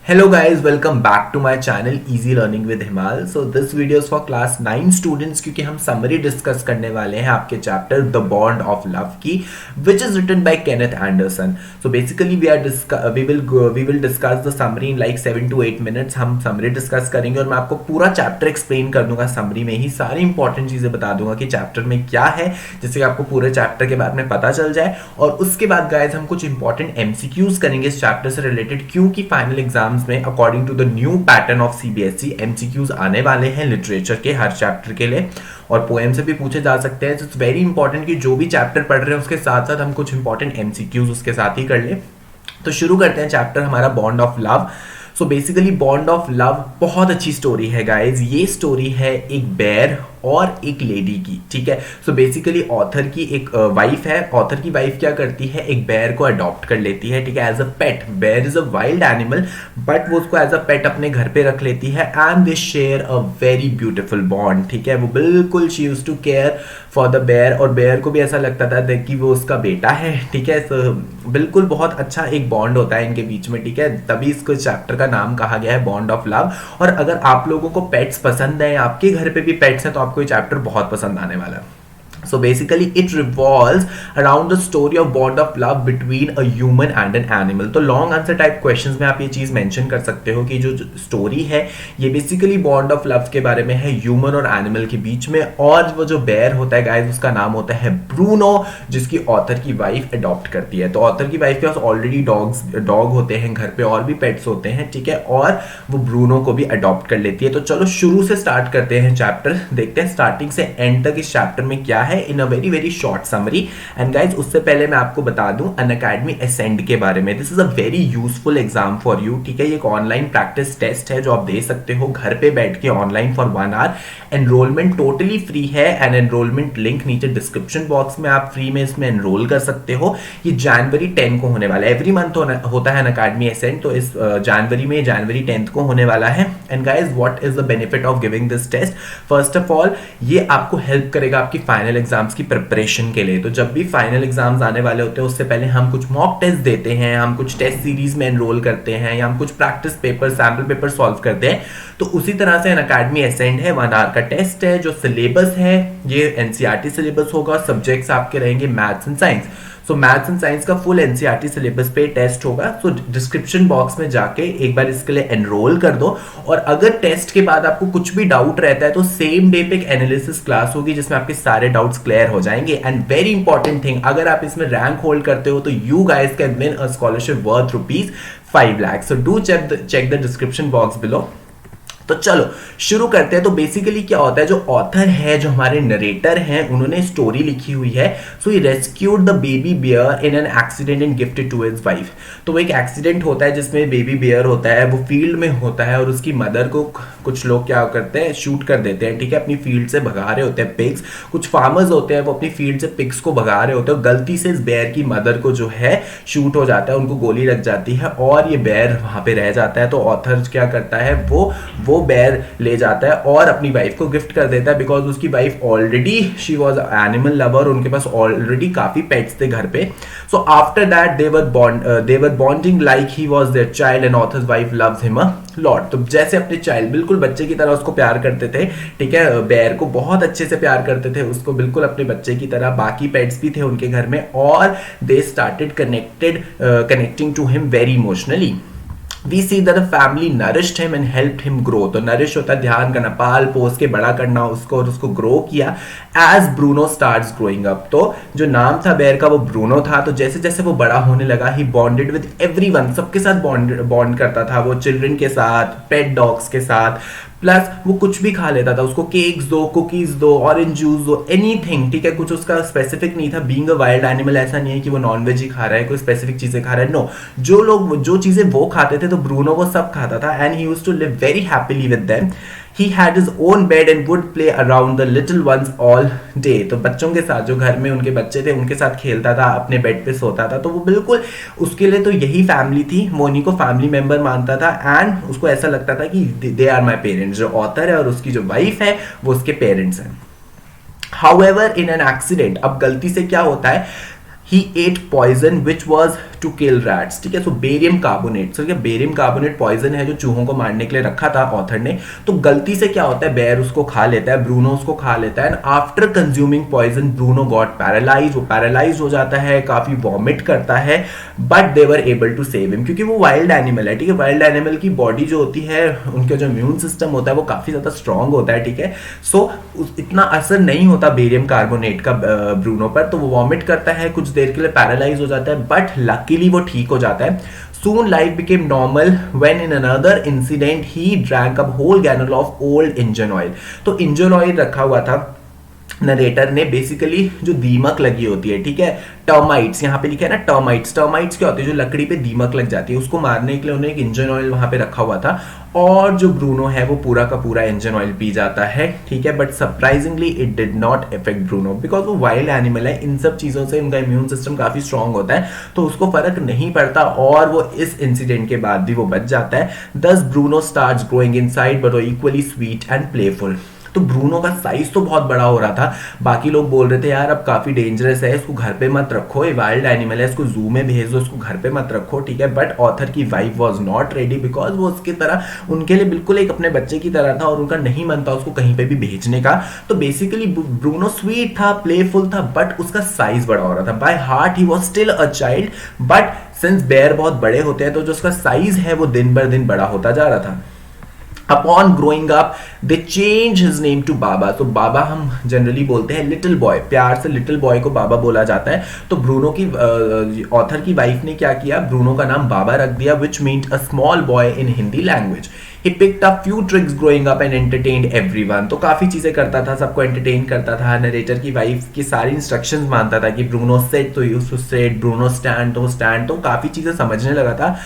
Hello guys, welcome back to my channel Easy Learning with Himal. So this video is for class 9 students क्योंकि हम summary discuss करने वाले हैं आपके chapter The Bond of Love की, which is written by Kenneth Anderson. So basically we will discuss the summary in like 7 to 8 minutes. हम summary discuss करेंगे और मैं आपको पूरा chapter explain कर दूंगा summary में ही, सारी important चीजें बता दूंगा कि chapter में क्या है, जिससे कि आपको पूरे chapter के बारे में पता चल जाए. और उसके बाद guys हम कुछ important MCQs करेंगे इस chapter से related, क्योंकि final exam में according to the new pattern of CBSE MCQs आने वाले हैं लिटरेचर के हर चैप्टर के लिए, और पोएम से भी पूछे जा सकते हैं. इट्स वेरी इंपॉर्टेंट कि जो भी चैप्टर पढ़ रहे हैं उसके साथ साथ हम कुछ इंपॉर्टेंट एमसीक्यूज उसके साथ ही कर ले. तो शुरू करते हैं चैप्टर हमारा bond of love. So basically bond of love बहुत अच्छी स्टोरी है गाइज. ये स्टोरी है एक बेयर और एक लेडी की, ठीक है. सो बेसिकली ऑथर की एक वाइफ है. ऑथर की वाइफ क्या करती है, एक बेयर को अडॉप्ट कर लेती है, ठीक है, as a pet. Bear is a wild animal but वो उसको एज अ पेट अपने घर पे रख लेती है and they share a very beautiful bond, ठीक है. वो बिल्कुल she used to care for the bear और बेयर को भी ऐसा लगता था कि वो उसका बेटा है, ठीक है. तो बिल्कुल बहुत अच्छा एक बॉन्ड होता है इनके बीच में, ठीक है. तभी इसको चैप्टर का नाम कहा गया है बॉन्ड ऑफ लव. और अगर आप लोगों को पेट्स पसंद है, आपके घर पे भी पेट्स हैं, तो आपको ये चैप्टर बहुत पसंद आने वाला है. So basically it revolves around the story of bond of love between a human and an animal. तो long answer type questions में आप ये चीज मेंशन कर सकते हो कि जो स्टोरी है ये बेसिकली बॉन्ड ऑफ लव के बारे में है ह्यूमन और एनिमल के बीच में. और वो जो बेयर होता है गाइस उसका नाम होता है ब्रूनो, जिसकी ऑथर की वाइफ अडॉप्ट करती है. तो ऑथर की वाइफ के पास ऑलरेडी डॉग होते हैं घर पे, और भी पेट्स होते हैं, ठीक है, और वो ब्रूनो को भी अडॉप्ट कर लेती है. तो चलो शुरू से स्टार्ट करते हैं चैप्टर, देखते हैं स्टार्टिंग से एंड तक इस चैप्टर में क्या है in a very short summary. And guys उससे पहले मैं आपको बता दूं अनअकैडमी असेंड के बारे में. This is a very useful exam for you, ठीक है. ये एक ऑनलाइन प्रैक्टिस टेस्ट है जो आप दे सकते हो घर पे बैठ के online for 1 hour. Enrolment totally free है एंड एनरोलमेंट लिंक नीचे डिस्क्रिप्शन बॉक्स में आप फ्री में इसमें एनरोल कर सकते हो. ये जनवरी 10 को होने वाला है. एवरी मंथ होता है अनअकैडमी असेंड, तो इस जनवरी 10 को होने वाला है. And guys what is the benefit of giving this test? First of all ये आपको हेल्प करेगा आपकी फाइनल एग्जाम्स की प्रिपरेशन के लिए. तो जब भी फाइनल एग्जाम्स आने वाले होते हैं उससे पहले हम कुछ मॉक टेस्ट देते हैं, हम कुछ टेस्ट सीरीज में एनरोल करते हैं, या हम कुछ practice paper sample paper solve करते हैं. तो उसी तरह से अनअकैडमी असेंड है, 1 आवर का टेस्ट है. जो सिलेबस है ये एनसीईआरटी सिलेबस होगा. सब्जेक्ट्स आपके रहेंगे maths and science. So maths and science का फुल एनसीईआरटी सिलेबस पे टेस्ट होगा. सो डिस्क्रिप्शन बॉक्स में जाके एक बार इसके लिए एनरोल कर दो. और अगर टेस्ट के बाद आपको कुछ भी डाउट रहता है तो सेम डे पे एक एनालिसिस क्लास होगी जिसमें आपके सारे डाउट्स क्लियर हो जाएंगे. एंड वेरी इंपॉर्टेंट थिंग, अगर आप इसमें रैंक होल्ड करते हो तो you guys can win a scholarship worth ₹5 lakh. So do check the description box below. तो चलो शुरू करते हैं. तो बेसिकली क्या होता है, जो ऑथर है, जो हमारे नरेटर हैं, उन्होंने स्टोरी लिखी हुई है. So he rescued the baby bear in an accident and gifted to his wife. तो वो एक एक्सीडेंट होता है जिसमें बेबी बियर होता है, वो फील्ड में होता है और उसकी मदर को कुछ लोग क्या करते हैं, शूट कर देते हैं, ठीक है. अपनी फील्ड से भगा रहे होते हैं पिग्स. कुछ फार्मर्स होते हैं वो अपनी फील्ड से पिग्स को भगा रहे होते हैं. गलती से इस बेयर की मदर को जो है शूट हो जाता है, उनको गोली लग जाती है और ये बेयर वहां पे रह जाता है. तो ऑथर क्या करता है, वो बेयर ले जाता है और अपनी वाइफ को गिफ्ट कर देता है, बिकॉज उसकी wife already she was animal lover, उनके पास ऑलरेडी काफी पेट्स थे घर पे. So after that they were bonding like he was their child and authors wife loves him a lot. तो जैसे अपने चाइल्ड, बिल्कुल बच्चे की तरह उसको प्यार करते थे, ठीक है. बेयर को बहुत अच्छे से प्यार करते थे, उसको बिल्कुल अपने बच्चे की तरह. बाकी पेट्स भी थे उनके घर में और they started connecting to him very emotionally. We see that the family nourished him and helped him grow. तो नरिश होता है ध्यान करना, पाल पोस के बड़ा करना उसको, और उसको ग्रो किया. As Bruno starts growing up, तो जो नाम था बेयर का वो ब्रूनो था. तो जैसे जैसे वो बड़ा होने लगा, he bonded with everyone, सबके साथ बॉन्ड करता था वो. चिल्ड्रन के साथ, पेट डॉग्स के साथ, प्लस वो कुछ भी खा लेता था. उसको केक्स दो, कुकीज दो, ऑरेंज जूस दो, एनीथिंग, ठीक है. कुछ उसका स्पेसिफिक नहीं था. बीइंग अ वाइल्ड एनिमल ऐसा नहीं है कि वो नॉनवेज ही खा रहा है, कोई स्पेसिफिक चीजें खा रहा है. नो, जो लोग जो चीजें वो खाते थे तो ब्रूनो वो सब खाता था. And he used to live very happily with them. He had his own bed and would play around the little ones all day. तो बच्चों के साथ, जो घर में उनके बच्चे थे उनके साथ खेलता था, अपने बेड पे सोता था. तो वो बिल्कुल उसके लिए तो यही फैमिली थी. वो उन्हीं को फैमिली मेंबर मानता था एंड उसको ऐसा लगता था कि दे आर माई पेरेंट्स. जो ऑथर है और उसकी जो वाइफ है वो उसके पेरेंट्स हैं. However, in an accident, अब गलती से क्या होता है, he ate poison which was to kill rats, ठीक है। So barium carbonate, so barium carbonate poison है जो चूहों को मारने के लिए रखा था ऑथर ने। तो गलती से क्या होता है, बेयर उसको खा लेता है, ब्रूनो उसको खा लेता है, and after consuming poison Bruno got paralyse, वो पैरालाइज हो जाता है, काफी वॉमिट करता है, but they were able to save him, क्योंकि वो वाइल्ड एनिमल है, ठीक है। वाइल्ड एनिमल की बॉडी जो होती है, उनका जो इम्यून सिस्टम होता है वो काफी ज्यादा स्ट्रांग होता है, ठीक है। सो इतना असर नहीं होता बेरियम कार्बोनेट का ब्रूनो पर, तो वो वॉमिट करता है, कुछ देर के लिए पैरालाइज हो जाता है, बट लकीली वो ठीक हो जाता है। Soon life became normal when in another incident he drank a whole gallon of old engine oil. तो इंजन ऑयल रखा हुआ था नरेटर ने, बेसिकली जो दीमक लगी होती है, ठीक है, टर्माइट्स, यहाँ पे लिखा है ना टर्माइट्स, टर्माइट्स क्या होती है, जो लकड़ी पे दीमक लग जाती है, उसको मारने के लिए उन्होंने एक इंजन ऑयल वहां पे रखा हुआ था, और जो ब्रूनो है वो पूरा का पूरा इंजन ऑयल पी जाता है, ठीक है। But surprisingly it did not effect Bruno, because वो वाइल्ड एनिमल है, इन सब चीजों से उनका इम्यून सिस्टम काफी स्ट्रांग होता है, तो उसको फर्क नहीं पड़ता, और वो इस इंसिडेंट के बाद भी वो बच जाता है। दस Bruno starts growing inside but equally sweet and playful. तो ब्रूनो का साइज तो बहुत बड़ा हो रहा था, बाकी लोग बोल रहे थे यार अब काफी डेंजरस है, इसको घर पे मत रखो, ये वाइल्ड एनिमल है, इसको जू में भेज दो, इसको घर पे मत रखो, ठीक है। बट ऑथर की wife was not ready, because वो उसकी तरह, उनके लिए बिल्कुल एक अपने बच्चे की तरह था, और उनका नहीं मन था उसको कहीं पे भी भेजने का। तो बेसिकली ब्रूनो स्वीट था, प्लेफुल था, बट उसका साइज बड़ा हो रहा था। By heart he was still a child, but since bear बहुत बड़े होते हैं तो जो उसका साइज है वो दिन बर दिन बड़ा होता जा रहा था। Upon growing up, they change his name to बाबा। तो बाबा हम जनरली बोलते हैं लिटिल बॉय, प्यार से लिटिल बॉय को बाबा बोला जाता है। तो ब्रूनो की ऑथर की वाइफ ने क्या किया, ब्रूनो का नाम बाबा रख दिया, which means a small boy in Hindi language. He picked up few tricks growing up and entertained everyone। तो काफी चीजें करता था, सबको एंटरटेन करता था, नरेटर की वाइफ की सारी इंस्ट्रक्शंस मानता था कि ब्रूनो सेट तो use to set, Bruno stand तो स्टैंड, तो काफी चीजें समझने लगा था।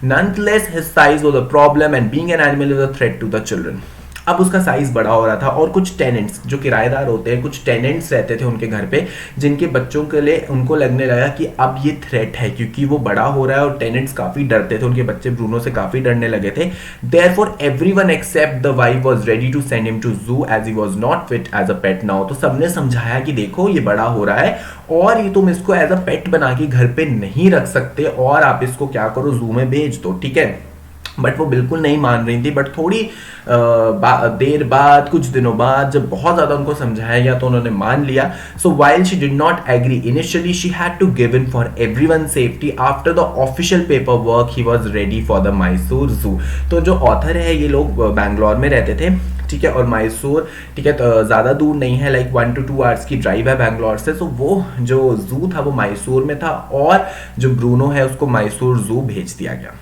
Nonetheless, his size was a problem and being an animal was a threat to the children। अब उसका साइज बड़ा हो रहा था, और कुछ टेनेंट्स जो किराएदार होते हैं, कुछ टेनेंट्स रहते थे उनके घर पे, जिनके बच्चों के लिए उनको लगने लगा कि अब ये थ्रेट है, क्योंकि वो बड़ा हो रहा है, और टेनेंट्स काफी डरते थे, उनके बच्चे ब्रूनो से काफी डरने लगे थे। Therefore everyone except the wife was ready to send him to zoo as he was not fit as a pet now. तो सबने समझाया कि देखो ये बड़ा हो रहा है, और ये तुम इसको एज अ पेट बना के घर पे नहीं रख सकते, और आप इसको क्या करो, जू में भेज दो, ठीक है। बट वो बिल्कुल नहीं मान रही थी। बट थोड़ी देर बाद, कुछ दिनों बाद, जब बहुत ज्यादा उनको समझाया गया तो उन्होंने मान लिया। So while she did not agree initially, she had to give in for everyone safety. After the official paper work he was ready for the Mysore zoo. तो जो ऑथर है ये लोग बैंगलोर में रहते थे, ठीक है, और मैसूर, ठीक है, तो ज़्यादा दूर नहीं है, लाइक 1 to 2 आवर्स की ड्राइव है बैंगलोर से। तो वो जो जू था वो मैसूर में था, और जो ब्रूनो है उसको मैसूर जू भेज दिया गया।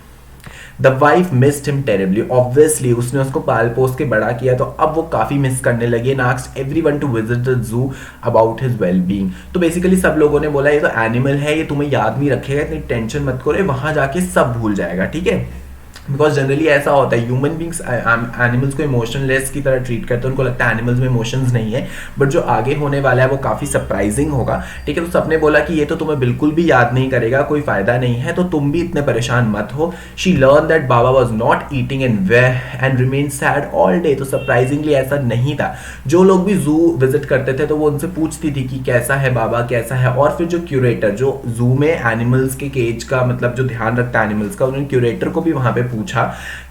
The wife missed him terribly, obviously उसने उसको पाल पोस के बड़ा किया, तो अब वो काफी मिस करने लगे। And asked everyone to visit the zoo about his well being. तो बेसिकली सब लोगों ने बोला ये तो एनिमल है, ये तुम्हें याद नहीं रखेगा, इतनी टेंशन मत करो, वहां जाके सब भूल जाएगा, ठीक है। बिकॉज जनरली ऐसा होता है, ह्यूमन बींग्स एनिमल्स को इमोशनलेस की तरह ट्रीट करते हैं, उनको लगता है एनिमल्स में इमोशंस नहीं है, बट जो आगे होने वाला है वो काफी सरप्राइजिंग होगा, ठीक है। तो सबने बोला कि ये तो तुम्हें बिल्कुल भी याद नहीं करेगा, कोई फायदा नहीं है, तो तुम भी इतने परेशान मत हो। She learn that Baba was not eating and remain sad all day. तो सरप्राइजिंगली ऐसा नहीं था। जो लोग भी जू विजिट करते थे तो वो उनसे पूछती थी कि कैसा है बाबा, कैसा है। और फिर जो क्यूरेटर, जो जू में एनिमल्स के केज का मतलब जो ध्यान रखता है एनिमल्स का, उन्होंने क्यूरेटर को भी वहां पे पूछा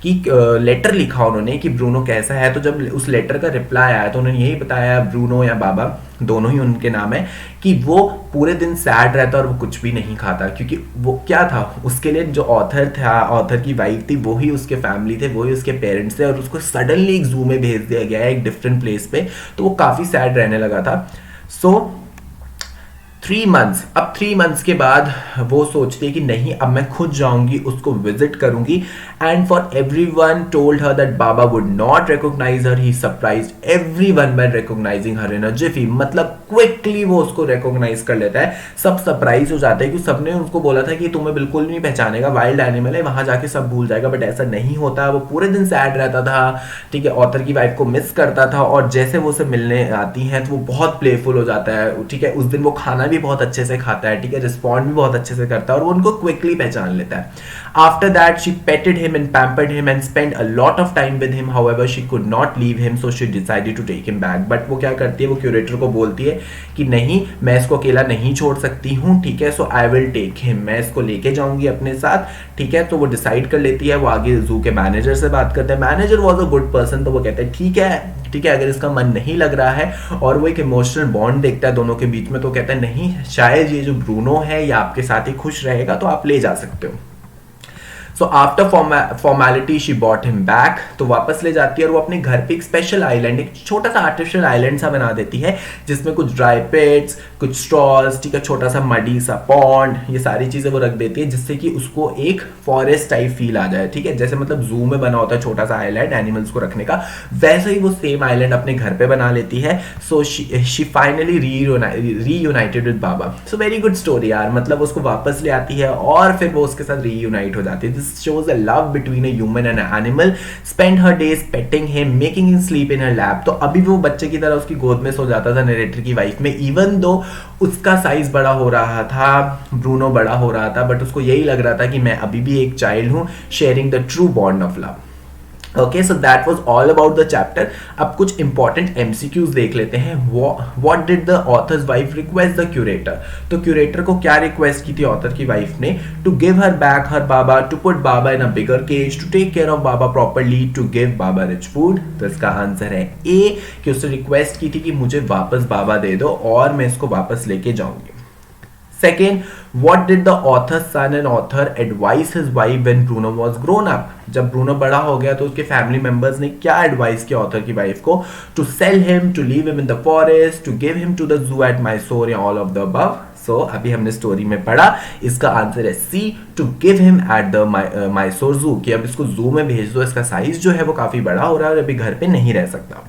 कि लेटर लिखा उन्होंने कि ब्रूनो कैसा है। तो जब उस लेटर का रिप्लाई आया तो उन्होंने यही बताया, ब्रूनो या बाबा दोनों ही उनके नाम है, कि वो पूरे दिन सैड रहता और वो कुछ भी नहीं खाता, क्योंकि वो क्या था, उसके लिए जो ऑथर था, ऑथर की वाइफ थी, वो ही उसके फैमिली थे, वो ही उसके पेरेंट्स थे, और उसको सडनली एक जू में भेज दिया गया है, एक डिफरेंट प्लेस पे, तो वो काफी सैड रहने लगा था। सो 3 months, अब 3 months के बाद वो सोचती है कि नहीं, अब मैं खुद जाऊंगी, उसको विजिट करूंगी। And for everyone told her that Baba would not recognize her, he surprised everyone by recognizing her in a jiffy. मतलब क्विकली वो उसको रिकॉग्नाइज कर लेता है, सब सरप्राइज हो जाते हैं, क्योंकि सबने उसको बोला था कि तुम्हें बिल्कुल नहीं पहचानेगा, वाइल्ड एनिमल है, वहां जाके सब भूल जाएगा, बट ऐसा नहीं होता। वो पूरे दिन सैड रहता था, ठीक है, ऑथर की वाइफ को मिस करता था, और जैसे वो उसे मिलने आती हैं तो वो बहुत प्लेफुल हो जाता है, ठीक है। उस दिन वो खाना भी बहुत अच्छे से खाता है, ठीक है, रिस्पॉन्ड भी बहुत अच्छे से करता है और वो उनको क्विकली पहचान लेता है. After that, she petted him and pampered him and spent a lot of time with him. However, she could not leave him, so she decided to take him back. But वो क्या करती है, वो curator को बोलती है कि नहीं, मैं इसको अकेला नहीं छोड़ सकती हूँ, ठीक है, सो आई विल टेक हिम, मैं इसको लेके जाऊंगी अपने साथ, ठीक है. तो वो डिसाइड कर लेती है, वो आगे जू के मैनेजर से बात करते हैं. Manager was a good person, तो वो कहते हैं ठीक है, अगर इसका मन नहीं लग रहा है, और वो एक इमोशनल बॉन्ड देखता है दोनों के बीच में, तो कहता है नहीं, शायद ये जो ब्रूनो है ये आपके साथ ही खुश रहेगा, तो आप ले जा सकते हो. So after formality she bought him back, तो वापस ले जाती है और वो अपने घर पे एक स्पेशल आइलैंड, एक छोटा सा आर्टिफिशियल आइलैंड सा बना देती है, जिसमें कुछ ड्राई पिट्स, कुछ स्ट्रॉज, ठीक है, छोटा सा मडी सा पॉन्ड, ये सारी चीजें वो रख देती है, जिससे कि उसको एक फॉरेस्ट टाइप फील आ जाए, ठीक है, जैसे मतलब जू में बना होता है छोटा सा आइलैंड एनिमल्स को रखने का, वैसे ही वो सेम आइलैंड अपने घर पे बना लेती है. So she finally reunited with Baba. So very good story यार, मतलब उसको वापस ले आती है और फिर वो उसके साथ रीयूनाइट हो जाती है. Shows a love between a human and an animal. Spend her days petting him, making him sleep in her lap. तो अभी वो बच्चे की तरह उसकी गोद में सो जाता था नरेटर की वाइफ में, इवन दो उसका साइज बड़ा हो रहा था, ब्रूनो बड़ा हो रहा था, बट उसको यही लग रहा था कि मैं अभी भी एक चाइल्ड हूँ, sharing the true bond of love. Okay, so that was all about the chapter. अब कुछ इंपॉर्टेंट एमसीक्यूज देख लेते हैं. What did the author's wife request the curator? तो क्यूरेटर को क्या रिक्वेस्ट की थी ऑथर की वाइफ ने? To give her back her Baba, to put Baba in a bigger cage, to take care of Baba properly, to give Baba rich food. तो इसका answer है ए, कि उसने रिक्वेस्ट की थी कि मुझे वापस बाबा दे दो और मैं इसको वापस लेके जाऊंगी. Second, what did the author's son and author advise his wife when Bruno was grown up? जब ब्रूनो बड़ा हो गया तो उसके फैमिली मेंबर्स ने क्या एडवाइस किया ऑथर की वाइफ को? To sell him, to leave him in the forest, to give him to the zoo at Mysore, या ऑल ऑफ द अबव. सो अभी हमने स्टोरी में पढ़ा, इसका आंसर है C, to give him at the Mysore zoo, कि अब इसको जू में भेज दो, इसका साइज जो है वो काफी बड़ा हो रहा है और अभी घर पे नहीं रह सकता.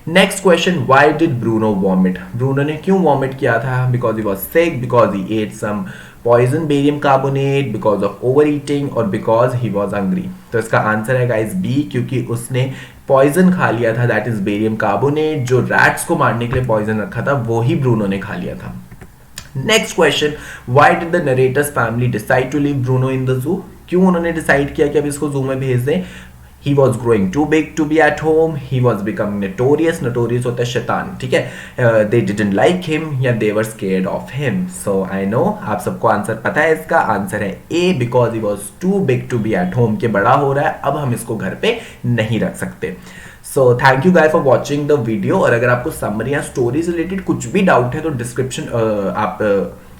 Next question, why did Bruno vomit? Bruno ने क्यों वॉमिट किया था? Because he was sick, because he ate some poison barium carbonate, because of over eating, और बिकॉज ही वॉज हंग्री. तो इसका आंसर है गाइस बी, क्योंकि उसने पॉइजन खा लिया था, दैट इज बेरियम कार्बोनेट, जो रैट्स को मारने के लिए पॉइजन रखा था वो ही ब्रूनो ने खा लिया था. Next question, why did the narrator's family decide to leave Bruno in the zoo? क्यों उन्होंने डिसाइड किया कि अब इसको जू में भेज दें? He was growing too big to be at home. He was becoming notorious. Notorious होता है शैतान, ठीक है. They didn't like him, या they were scared of him. So I know आप सबको आंसर पता है. इसका आंसर है A, because he was too big to be at home, के बड़ा हो रहा है, अब हम इसको घर पे नहीं रख सकते. So thank you guys for watching the video. और अगर आपको समरी या स्टोरी से रिलेटेड कुछ भी डाउट है तो डिस्क्रिप्शन आप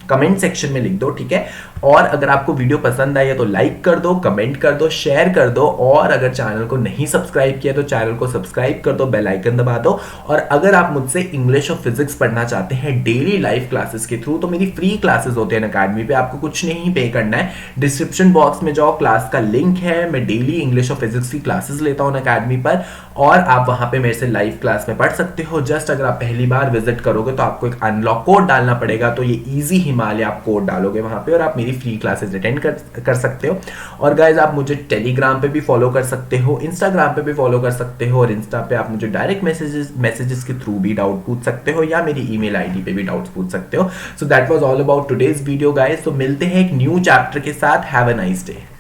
कमेंट सेक्शन में लिख दो, ठीक है. और अगर आपको वीडियो पसंद आई है तो लाइक कर दो, कमेंट कर दो, शेयर कर दो, और अगर चैनल को नहीं सब्सक्राइब किया तो चैनल को सब्सक्राइब कर दो, बेल आइकन दबा दो. और अगर आप मुझसे इंग्लिश और फिजिक्स पढ़ना चाहते हैं डेली लाइव क्लासेस के थ्रू, तो मेरी फ्री क्लासेस होते हैं अकेडमी पे, आपको कुछ नहीं पे करना है. डिस्क्रिप्शन बॉक्स में जाओ, क्लास का लिंक है. मैं डेली इंग्लिश और फिजिक्स की क्लासेस लेता हूँ अकेडमी पर, और आप वहां पे मेरे से लाइव क्लास में पढ़ सकते हो. जस्ट अगर आप पहली बार विजिट करोगे तो आपको एक अनलॉक कोड डालना पड़ेगा, तो ये इजी हिमालय आप कोड डालोगे वहां पे और आप मेरी फ्री क्लासेस अटेंड कर सकते हो. और गाइज आप मुझे टेलीग्राम पे भी फॉलो कर सकते हो, इंस्टाग्राम पे भी फॉलो कर सकते हो, और इंस्टा पे आप मुझे डायरेक्ट मैसेजेस के थ्रू भी डाउट पूछ सकते हो, या मेरी ईमेल आईडी पे भी डाउट्स पूछ सकते हो. सो that was all about today's video guys. तो मिलते हैं एक न्यू चैप्टर के साथ. Have a nice day.